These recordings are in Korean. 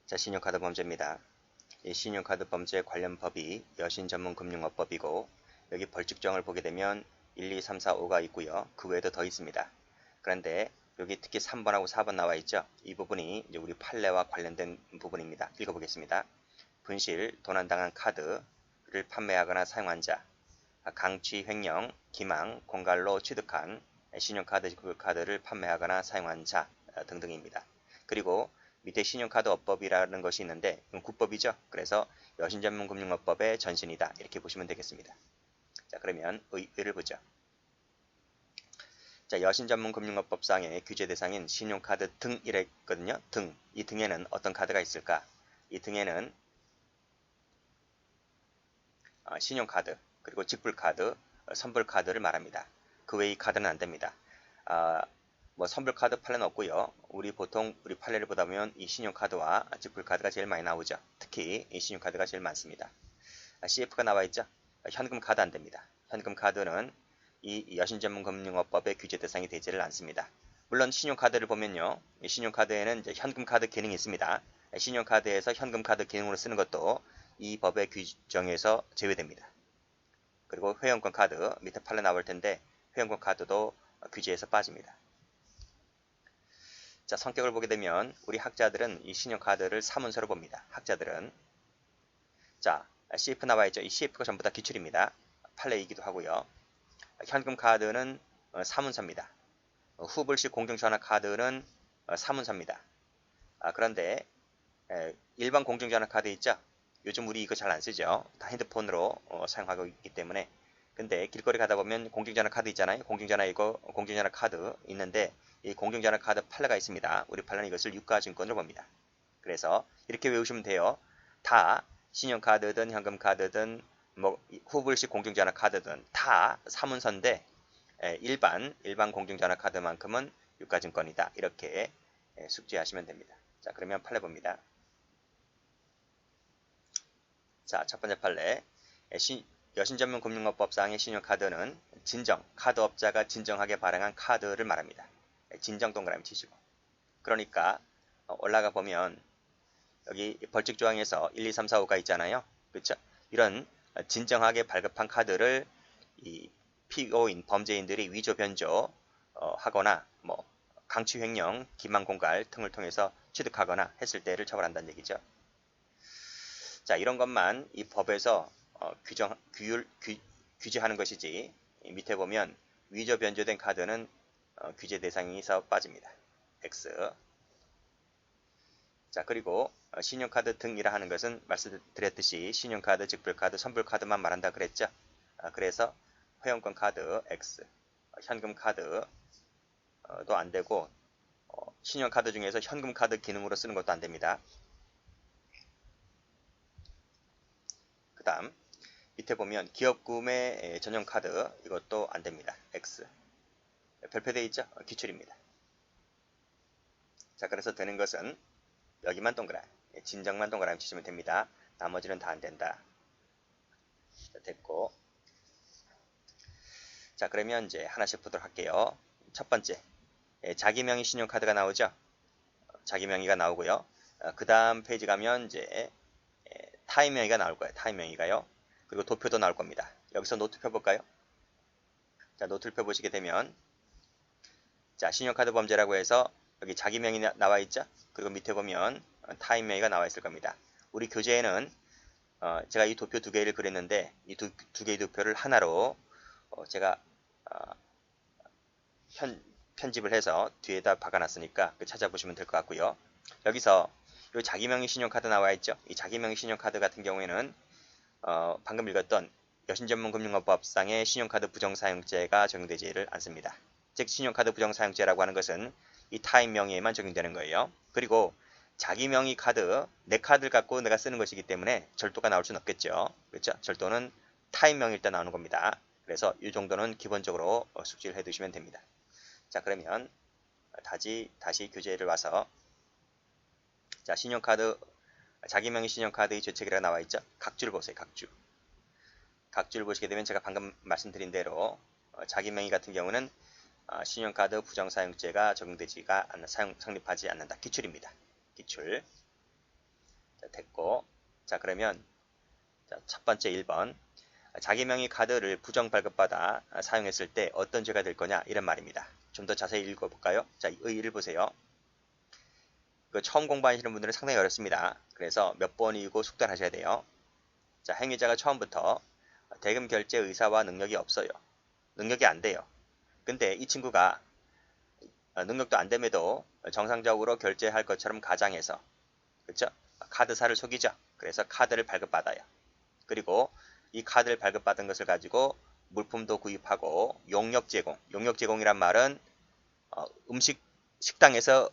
자, 신용카드 범죄입니다. 이 신용카드 범죄 관련 법이 여신전문금융업법이고 여기 벌칙정을 보게 되면 1, 2, 3, 4, 5가 있고요. 그 외에도 더 있습니다. 그런데 여기 특히 3번하고 4번 나와 있죠. 이 부분이 이제 우리 판례와 관련된 부분입니다. 읽어보겠습니다. 분실, 도난당한 카드를 판매하거나 사용한 자, 강취, 횡령, 기망, 공갈로 취득한 신용카드 카드를 판매하거나 사용한 자 등등입니다. 그리고 밑에 신용카드업법이라는 것이 있는데 이건 국법이죠. 그래서 여신전문금융업법의 전신이다. 이렇게 보시면 되겠습니다. 자, 그러면 의를 보죠. 자, 여신전문금융업법상의 규제 대상인 신용카드 등이랬거든요. 등. 이 등에는 어떤 카드가 있을까? 이 등에는 신용카드, 그리고 직불카드, 선불카드를 말합니다. 그 외의 카드는 안 됩니다. 뭐 선불카드 판례는 없고요. 보통 우리 판례를 보다 보면 이 신용카드와 직불카드가 제일 많이 나오죠. 특히 이 신용카드가 제일 많습니다. CF가 나와 있죠. 현금카드 안 됩니다. 현금카드는 이 여신전문금융업법의 규제 대상이 되지를 않습니다. 물론 신용카드를 보면요. 이 신용카드에는 이제 현금카드 기능이 있습니다. 신용카드에서 현금카드 기능으로 쓰는 것도 이 법의 규정에서 제외됩니다. 그리고 회원권 카드 밑에 판례 나올 텐데 회원권 카드도 규제에서 빠집니다. 자, 성격을 보게 되면 우리 학자들은 이 신용카드를 사문서로 봅니다. 학자들은. 자, CF 나와 있죠. 이 CF가 전부 다 기출입니다. 판례이기도 하고요. 현금카드는 사문서입니다. 후불식 공중전화 카드는 사문서입니다. 그런데 일반 공중전화 카드 있죠. 요즘 우리 이거 잘 안 쓰죠. 다 핸드폰으로 사용하고 있기 때문에. 근데 길거리 가다 보면 공중전화 카드 있잖아요. 공중전화 카드 있는데 이 공중전화 카드 판례가 있습니다. 우리 판례는 이것을 유가증권으로 봅니다. 그래서 이렇게 외우시면 돼요. 다 신용카드든 현금카드든 뭐 후불식 공중전화 카드든 다 사문서인데 일반 공중전화 카드만큼은 유가증권이다. 이렇게 숙지하시면 됩니다. 자, 그러면 판례 봅니다. 자, 첫 번째 판례. 여신전문금융업법상의 신용카드는 카드업자가 진정하게 발행한 카드를 말합니다. 진정 동그라미 치시고. 그러니까 올라가 보면 여기 벌칙 조항에서 1, 2, 3, 4, 5가 있잖아요. 그렇죠? 이런 진정하게 발급한 카드를 이 피고인, 범죄인들이 위조 변조 하거나 뭐 강취 횡령, 기망 공갈 등을 통해서 취득하거나 했을 때를 처벌한다는 얘기죠. 자, 이런 것만 이 법에서 규제하는 것이지 밑에 보면 위조 변조된 카드는 규제 대상에서 빠집니다. X. 자, 그리고 신용카드 등이라 하는 것은 말씀드렸듯이 신용카드, 직불카드, 선불카드만 말한다 그랬죠. 그래서 회원권 카드 X, 현금카드도 안 되고 신용카드 중에서 현금카드 기능으로 쓰는 것도 안 됩니다. 그 다음 밑에 보면 기업구매 전용카드 이것도 안 됩니다. X. 별표되어 있죠? 기출입니다. 자, 그래서 되는 것은 여기만 동그라미, 진정만 동그라미 치시면 됩니다. 나머지는 다 안 된다. 자, 됐고. 자, 그러면 이제 하나씩 보도록 할게요. 첫 번째, 자기 명의 신용카드가 나오죠? 자기 명의가 나오고요. 그 다음 페이지 가면 이제 타인 명의가 나올 거예요. 타인 명의가요. 그리고 도표도 나올 겁니다. 여기서 노트 펴볼까요? 자, 노트를 펴보시게 되면 자, 신용카드 범죄라고 해서 여기 자기 명의 나와 있죠? 그리고 밑에 보면 타인 명의가 나와 있을 겁니다. 우리 교재에는 제가 이 도표 두 개를 그렸는데 이 두 개의 도표를 하나로 제가 편집을 해서 뒤에다 박아놨으니까 찾아보시면 될 것 같고요. 여기서 이 자기 명의 신용카드 나와 있죠? 이 자기 명의 신용카드 같은 경우에는 방금 읽었던 여신전문금융업법상의 신용카드 부정사용죄가 적용되지를 않습니다. 즉 신용카드 부정사용죄라고 하는 것은 이 타인 명의에만 적용되는 거예요. 그리고 자기 명의 카드, 내 카드를 갖고 내가 쓰는 것이기 때문에 절도가 나올 수는 없겠죠. 그렇죠? 절도는 타인 명의일 때 나오는 겁니다. 그래서 이 정도는 기본적으로 숙지를 해두시면 됩니다. 자, 그러면 다시 교재를 와서 자, 신용카드, 자기 명의 신용카드의 죄책이라고 나와 있죠. 각주를 보세요. 각주를 보시게 되면 제가 방금 말씀드린 대로 자기 명의 같은 경우는 신용카드 부정사용죄가 적용되지가 않는, 성립하지 않는다. 기출입니다. 기출. 자, 됐고. 자, 그러면 자, 첫 번째 1번. 자기 명의 카드를 부정 발급받아 사용했을 때 어떤 죄가 될 거냐 이런 말입니다. 좀 더 자세히 읽어볼까요? 자, 의의를 보세요. 그 처음 공부하시는 분들은 상당히 어렵습니다. 그래서 몇 번이고 숙달하셔야 돼요. 자, 행위자가 처음부터 대금 결제 의사와 능력이 없어요. 능력이 안 돼요. 근데 이 친구가 능력도 안 됨에도 정상적으로 결제할 것처럼 가장해서, 그쵸? 카드사를 속이죠. 그래서 카드를 발급받아요. 그리고 이 카드를 발급받은 것을 가지고 물품도 구입하고 용역 제공. 용역 제공이란 말은 식당에서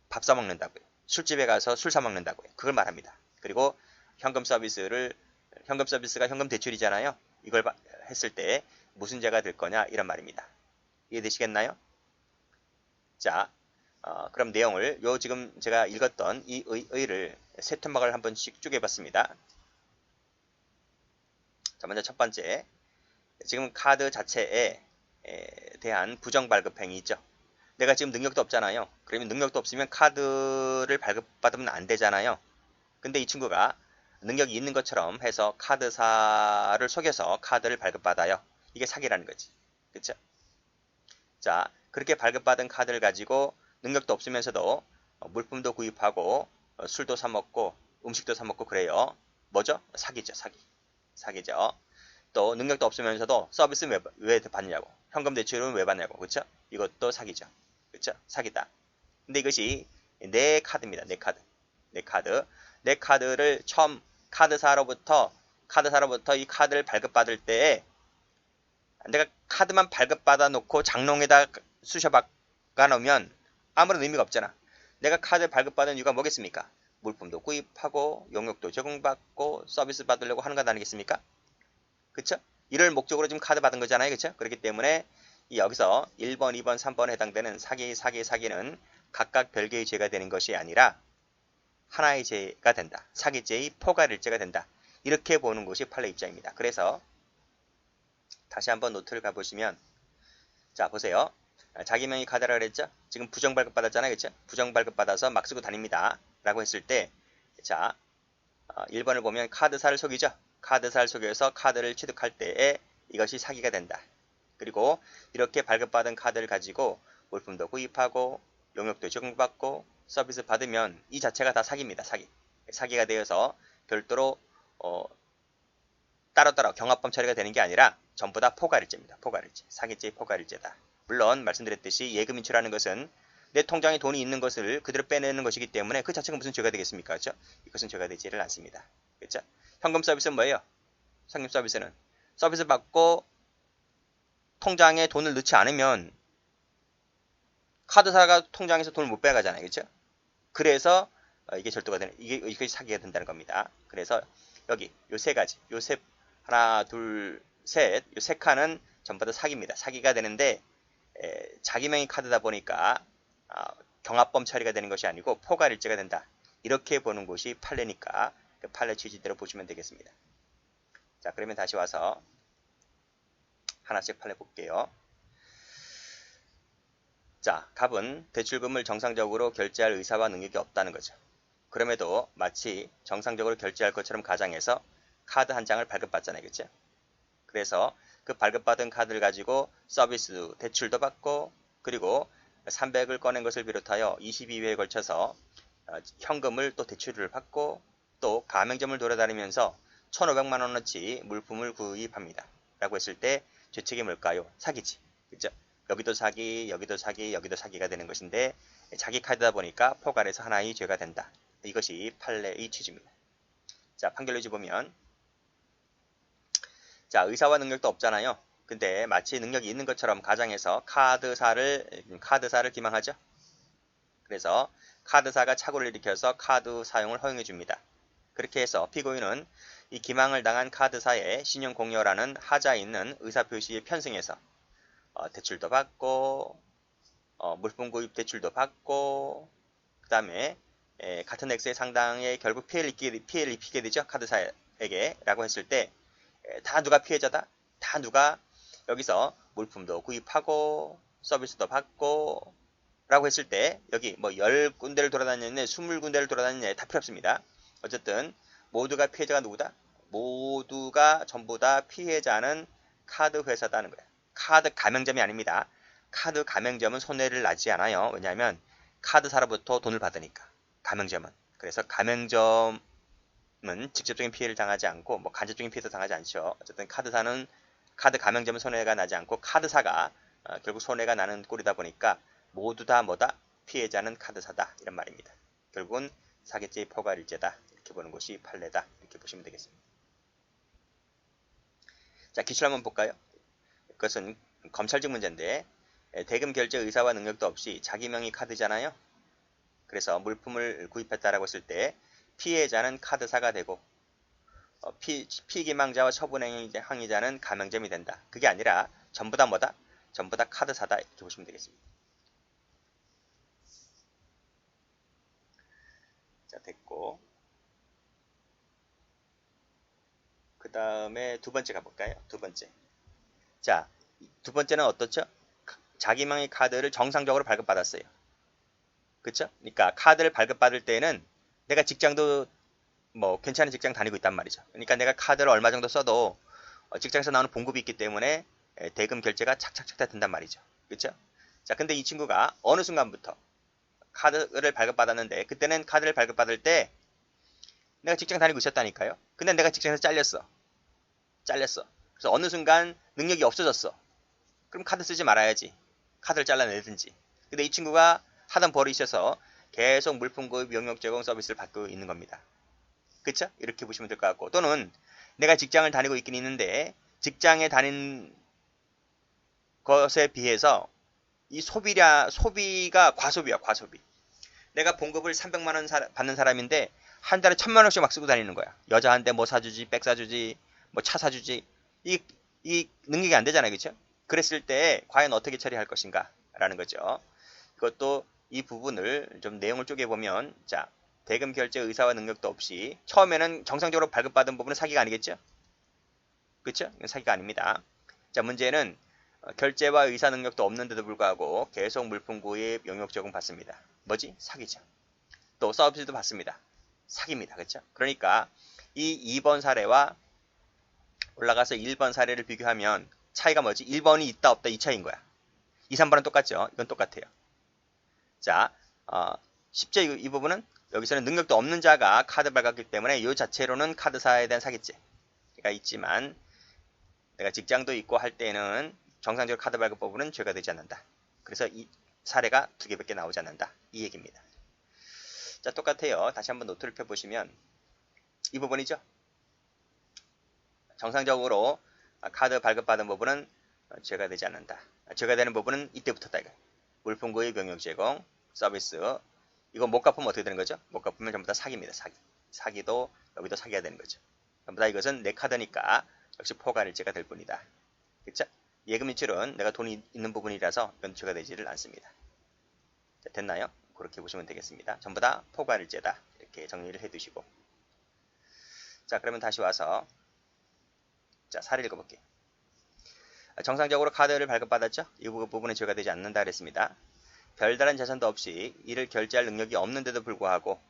밥 사 먹는다고요. 술집에 가서 술 사 먹는다고요. 그걸 말합니다. 그리고 현금 서비스가 현금 대출이잖아요. 이걸 했을 때 무슨 죄가 될 거냐 이런 말입니다. 이해되시겠나요? 자, 그럼 내용을 지금 제가 읽었던 이 의를 세 토막을 한 번씩 쪼개봤습니다. 자, 먼저 첫 번째, 지금 카드 자체에 대한 부정 발급 행위죠. 내가 지금 능력도 없잖아요. 그러면 능력도 없으면 카드를 발급받으면 안 되잖아요. 근데 이 친구가 능력이 있는 것처럼 해서 카드사를 속여서 카드를 발급받아요. 이게 사기라는 거지. 그쵸? 자, 그렇게 발급받은 카드를 가지고 능력도 없으면서도 물품도 구입하고 술도 사 먹고 음식도 사 먹고 그래요. 뭐죠? 사기죠, 사기. 사기죠. 또 능력도 없으면서도 서비스 왜 받냐고. 현금 대출은 왜 받냐고. 그쵸? 이것도 사기죠. 그쵸? 사기다. 근데 이것이 내 카드입니다. 내 카드. 내 카드. 내 카드를 처음 카드사로부터 이 카드를 발급받을 때에 내가 카드만 발급받아 놓고 장롱에다 쑤셔 박아 놓으면 아무런 의미가 없잖아. 내가 카드 발급받은 이유가 뭐겠습니까? 물품도 구입하고 용역도 제공받고 서비스 받으려고 하는 것 아니겠습니까? 그쵸? 이럴 목적으로 지금 카드 받은 거잖아요. 그쵸? 그렇기 때문에 여기서 1번, 2번, 3번에 해당되는 사기는 각각 별개의 죄가 되는 것이 아니라 하나의 죄가 된다. 사기죄의 포괄일죄가 된다. 이렇게 보는 것이 판례 입장입니다. 그래서 다시 한번 노트를 가보시면 자, 보세요. 자기 명의 카드라 그랬죠? 지금 부정 발급 받았잖아요. 그쵸? 부정 발급 받아서 막 쓰고 다닙니다. 라고 했을 때 자, 1번을 보면 카드사를 속이죠? 카드사를 속여서 카드를 취득할 때에 이것이 사기가 된다. 그리고 이렇게 발급받은 카드를 가지고 물품도 구입하고 용역도 제공받고 서비스 받으면 이 자체가 다 사기입니다. 사기. 사기가 되어서 별도로 따로따로 경합범 처리가 되는 게 아니라 전부 다 포괄일죄입니다. 포괄일죄. 사기죄의 포괄일죄다. 물론 말씀드렸듯이 예금 인출하는 것은 내 통장에 돈이 있는 것을 그대로 빼내는 것이기 때문에 그 자체가 무슨 죄가 되겠습니까? 그렇죠? 이것은 죄가 되지를 않습니다. 그렇죠? 현금 서비스는 뭐예요? 현금 서비스는 서비스 받고 통장에 돈을 넣지 않으면 카드사가 통장에서 돈을 못 빼가잖아요. 그렇죠? 그래서 이게 절도가 되는 이게 사기가 된다는 겁니다. 그래서 여기 요 세 가지, 하나, 둘, 셋, 요 세 칸은 전부 다 사기입니다. 사기가 되는데 자기 명의 카드다 보니까 경합범 처리가 되는 것이 아니고 포괄일죄가 된다. 이렇게 보는 것이 판례니까 그 판례 취지대로 보시면 되겠습니다. 자, 그러면 다시 와서 하나씩 판례 볼게요. 자, 갑은 대출금을 정상적으로 결제할 의사와 능력이 없다는 거죠. 그럼에도 마치 정상적으로 결제할 것처럼 가장해서 카드 한 장을 발급받잖아요. 그렇죠? 그래서 그 발급받은 카드를 가지고 서비스 대출도 받고 그리고 300을 꺼낸 것을 비롯하여 22회에 걸쳐서 현금을 또 대출을 받고 또 가맹점을 돌아다니면서 1,500만 원어치 물품을 구입합니다. 라고 했을 때 죄책이 뭘까요? 사기지. 그죠? 여기도 사기, 여기도 사기, 여기도 사기가 되는 것인데 자기 카드다 보니까 포괄해서 하나의 죄가 된다. 이것이 판례의 취지입니다. 자, 판결문지 보면 자, 의사와 능력도 없잖아요. 근데 마치 능력이 있는 것처럼 가장해서 카드사를 기망하죠. 그래서 카드사가 착오를 일으켜서 카드 사용을 허용해 줍니다. 그렇게 해서 피고인은 이 기망을 당한 카드사에 신용공여라는 하자에 있는 의사표시에 편승해서 대출도 받고 물품 구입 대출도 받고 그 다음에 같은 액수의 상당의 결국 피해를 입히게 되죠. 카드사에게 라고 했을 때 다 누가 피해자다? 다 누가 여기서 물품도 구입하고 서비스도 받고 라고 했을 때 여기 뭐 10군데를 돌아다녔네 20군데를 돌아다녔네 다 필요 없습니다. 어쨌든 모두가 피해자가 누구다? 모두가 전부 다 피해자는 카드 회사다는 거야. 카드 가맹점이 아닙니다. 카드 가맹점은 손해를 나지 않아요. 왜냐하면 카드사로부터 돈을 받으니까. 가맹점은. 그래서 가맹점은 직접적인 피해를 당하지 않고 뭐 간접적인 피해도 당하지 않죠. 어쨌든 카드 가맹점은 손해가 나지 않고 카드사가 결국 손해가 나는 꼴이다 보니까 모두 다 뭐다? 피해자는 카드사다. 이런 말입니다. 결국은 사기죄의 포괄일죄다. 이렇게 보는 것이 판례다. 이렇게 보시면 되겠습니다. 자, 기출 한번 볼까요? 그것은 검찰직 문제인데 대금 결제 의사와 능력도 없이 자기 명의 카드잖아요. 그래서 물품을 구입했다라고 했을 때 피해자는 카드사가 되고 피기망자와 처분행위자는 가맹점이 된다. 그게 아니라 전부 다 뭐다? 전부 다 카드사다. 이렇게 보시면 되겠습니다. 자, 됐고 그 다음에 두 번째 가볼까요? 두 번째. 자, 두 번째는 어떻죠? 자기명의 카드를 정상적으로 발급받았어요. 그쵸? 그러니까 카드를 발급받을 때는 내가 직장도 뭐 괜찮은 직장 다니고 있단 말이죠. 그러니까 내가 카드를 얼마 정도 써도 직장에서 나오는 봉급이 있기 때문에 대금 결제가 착착착 된단 말이죠. 그쵸? 자, 근데 이 친구가 어느 순간부터 카드를 발급받았는데 그때는 카드를 발급받을 때 내가 직장 다니고 있었다니까요. 근데 내가 직장에서 잘렸어. 그래서 어느 순간 능력이 없어졌어. 그럼 카드 쓰지 말아야지. 카드를 잘라내든지. 근데 이 친구가 하던 버릇이 있어서 계속 물품 구입, 용역 제공 서비스를 받고 있는 겁니다. 그쵸? 이렇게 보시면 될 것 같고, 또는 내가 직장을 다니고 있긴 있는데 직장에 다닌 것에 비해서 이 소비가 과소비야. 과소비. 내가 봉급을 300만 원 받는 사람인데 한 달에 1000만 원씩 막 쓰고 다니는 거야. 여자한테 뭐 사주지, 백 사주지, 뭐 차 사주지. 이 능력이 안 되잖아요. 그쵸? 그랬을 때 과연 어떻게 처리할 것인가 라는 거죠. 그것도 이 부분을 좀 내용을 쪼개보면, 자, 대금 결제 의사와 능력도 없이 처음에는 정상적으로 발급받은 부분은 사기가 아니겠죠? 그쵸? 이건 사기가 아닙니다. 자, 문제는 결제와 의사 능력도 없는데도 불구하고 계속 물품 구입, 용역 제공 받습니다. 뭐지? 사기죠. 또 서비스도 받습니다. 사기입니다. 그렇죠? 그러니까 이 2번 사례와 올라가서 1번 사례를 비교하면 차이가 뭐지? 1번이 있다 없다 이 차이인 거야. 2, 3번은 똑같죠? 이건 똑같아요. 자, 쉽죠? 이 부분은 여기서는 능력도 없는 자가 카드 발급했기 때문에 이 자체로는 카드사에 대한 사기죄가 있지만 내가 직장도 있고 할 때는 정상적으로 카드 발급 부분은 죄가 되지 않는다. 그래서 이 사례가 두 개밖에 나오지 않는다. 이 얘기입니다. 자, 똑같아요. 다시 한번 노트를 펴보시면 이 부분이죠. 정상적으로 카드 발급받은 부분은 죄가 되지 않는다. 죄가 되는 부분은 이때부터다. 이거. 물품 구입, 용역 제공, 서비스. 이거 못 갚으면 어떻게 되는 거죠? 못 갚으면 전부 다 사기입니다. 사기도 여기도 사기가 되는 거죠. 전부 다 이것은 내 카드니까 역시 포괄일죄가 될 뿐이다. 그쵸? 예금 인출은 내가 돈이 있는 부분이라서 이건 죄가 되지를 않습니다. 자, 됐나요? 그렇게 보시면 되겠습니다. 전부 다 포괄일죄다. 이렇게 정리를 해두시고. 자, 그러면 다시 와서 자, 사례 읽어볼게요. 정상적으로 카드를 발급받았죠? 이 부분은 죄가 되지 않는다 그랬습니다. 별다른 재산도 없이 이를 결제할 능력이 없는데도 불구하고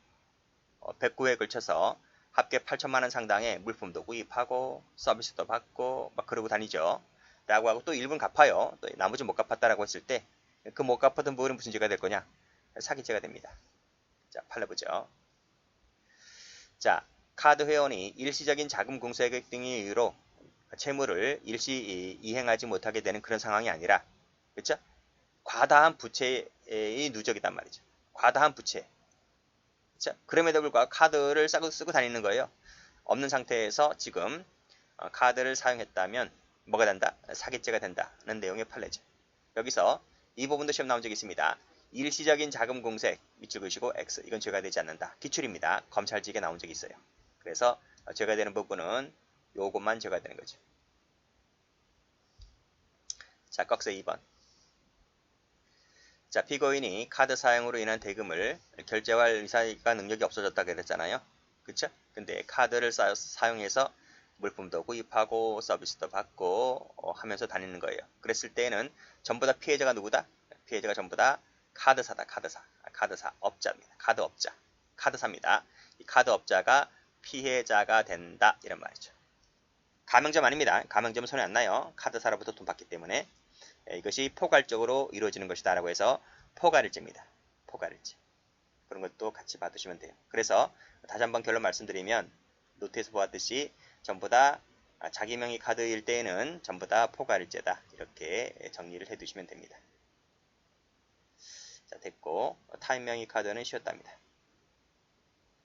109회에 걸쳐서 합계 8천만 원 상당의 물품도 구입하고 서비스도 받고 막 그러고 다니죠. 라고 하고 또 일부는 갚아요. 또 나머지 못 갚았다라고 했을 때 그 못 갚았던 부분은 무슨 죄가 될 거냐? 사기죄가 됩니다. 자, 판례 보죠. 자, 카드 회원이 일시적인 자금 공세액 등의 이유로 채무를 일시 이행하지 못하게 되는 그런 상황이 아니라, 그렇죠? 과다한 부채의 누적이단 말이죠. 과다한 부채. 그렇죠? 그럼에도 불구하고 카드를 쓰고 다니는 거예요. 없는 상태에서 지금 카드를 사용했다면 뭐가 된다? 사기죄가 된다는 내용의 판례죠. 여기서 이 부분도 시험 나온 적이 있습니다. 일시적인 자금 공색 밑줄 그으시고 X, 이건 죄가 되지 않는다. 기출입니다. 검찰직에 나온 적이 있어요. 그래서 죄가 되는 부분은 요것만 죄가 되는 거죠. 자, 꺽쇠 2번. 자, 피고인이 카드 사용으로 인한 대금을 결제할 의사가 능력이 없어졌다 그랬잖아요. 그쵸? 근데 카드를 사용해서 물품도 구입하고 서비스도 받고 하면서 다니는 거예요. 그랬을 때는 전부 다 피해자가 누구다? 피해자가 전부 다 카드사다. 카드사. 업자입니다. 카드업자. 카드사입니다. 이 카드업자가 피해자가 된다 이런 말이죠. 가맹점 아닙니다. 가맹점은 손해 안 나요. 카드사로부터 돈 받기 때문에. 이것이 포괄적으로 이루어지는 것이다 라고 해서 포괄일제입니다. 포괄일제. 그런 것도 같이 봐두시면 돼요. 그래서 다시 한번 결론 말씀드리면 노트에서 보았듯이 전부 다 자기 명의 카드일 때에는 전부 다 포괄일제다. 이렇게 정리를 해두시면 됩니다. 자, 됐고 타인 명의 카드는 쉬었답니다.